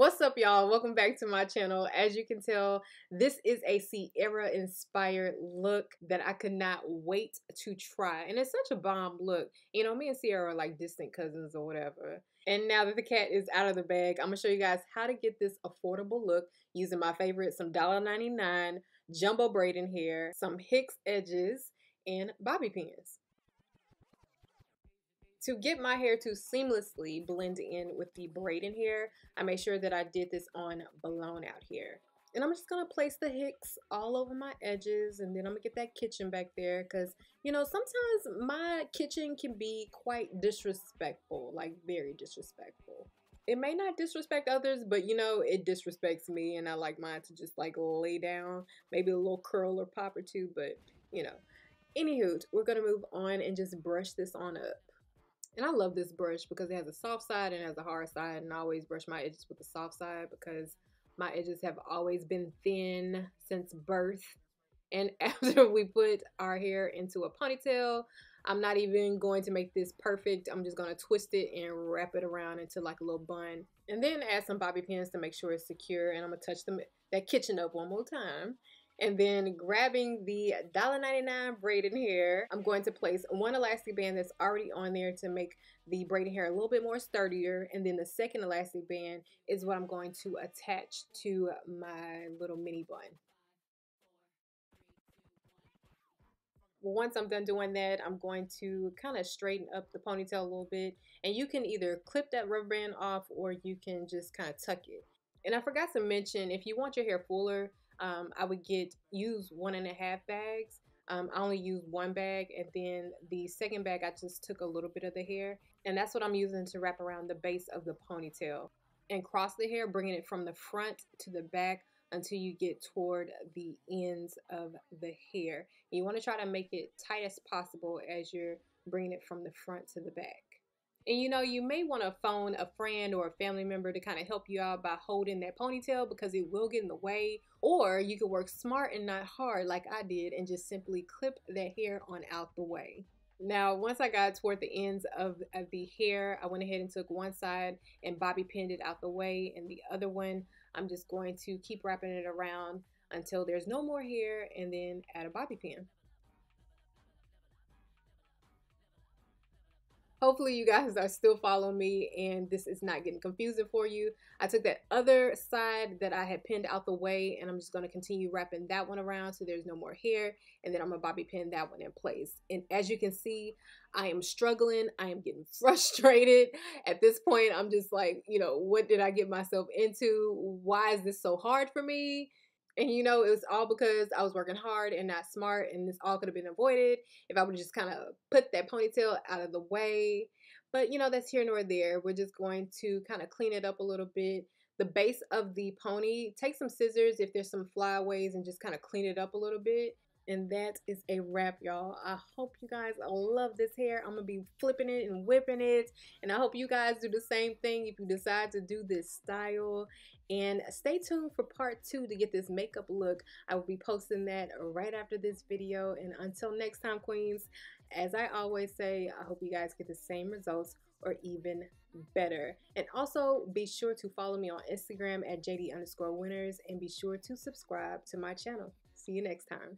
What's up, y'all? Welcome back to my channel. As you can tell, this is a Ciara inspired look that I could not wait to try, and it's such a bomb look. You know, me and Ciara are like distant cousins or whatever. And now that the cat is out of the bag, I'm gonna show you guys how to get this affordable look using my favorite, some $1.99 jumbo braiding hair, some Hicks Edges, and bobby pins. To get my hair to seamlessly blend in with the braiding hair, I made sure that I did this on blown out hair. And I'm just gonna place the Hicks all over my edges, and then I'm gonna get that kitchen back there because, you know, sometimes my kitchen can be quite disrespectful, like very disrespectful. It may not disrespect others, but you know, it disrespects me, and I like mine to just like lay down, maybe a little curl or pop or two, but you know. Anywho, we're gonna move on and just brush this on up. And I love this brush because it has a soft side and it has a hard side, and I always brush my edges with the soft side because my edges have always been thin since birth. And after we put our hair into a ponytail, I'm not even going to make this perfect. I'm just going to twist it and wrap it around into like a little bun. And then add some bobby pins to make sure it's secure. And I'm going to touch that kitchen up one more time. And then grabbing the $1.99 braiding hair, I'm going to place one elastic band that's already on there to make the braiding hair a little bit more sturdier. And then the second elastic band is what I'm going to attach to my little mini bun. Once I'm done doing that, I'm going to kind of straighten up the ponytail a little bit. And you can either clip that rubber band off or you can just kind of tuck it. And I forgot to mention, if you want your hair fuller, I would use 1.5 bags. I only use one bag, and then the second bag I just took a little bit of the hair, and that's what I'm using to wrap around the base of the ponytail and cross the hair, bringing it from the front to the back until you get toward the ends of the hair. You want to try to make it tight as possible as you're bringing it from the front to the back. And you know, you may want to phone a friend or a family member to kind of help you out by holding that ponytail because it will get in the way. Or you could work smart and not hard like I did and just simply clip that hair on out the way. Now, once I got toward the ends of the hair, I went ahead and took one side and bobby pinned it out the way, and the other one, I'm just going to keep wrapping it around until there's no more hair, and then add a bobby pin. Hopefully you guys are still following me and this is not getting confusing for you. I took that other side that I had pinned out the way, and I'm just going to continue wrapping that one around so there's no more hair, and then I'm going to bobby pin that one in place. And as you can see, I am struggling. I am getting frustrated. At this point, I'm just like, you know, what did I get myself into? Why is this so hard for me? And you know, it was all because I was working hard and not smart, and this all could have been avoided if I would just kind of put that ponytail out of the way. But you know, that's here nor there. We're just going to kind of clean it up a little bit. The base of the pony, take some scissors if there's some flyaways and just kind of clean it up a little bit. And that is a wrap, y'all. I hope you guys love this hair. I'm going to be flipping it and whipping it. And I hope you guys do the same thing if you decide to do this style. And stay tuned for part 2 to get this makeup look. I will be posting that right after this video. And until next time, queens, as I always say, I hope you guys get the same results or even better. And also be sure to follow me on Instagram at JD_winners, and be sure to subscribe to my channel. See you next time.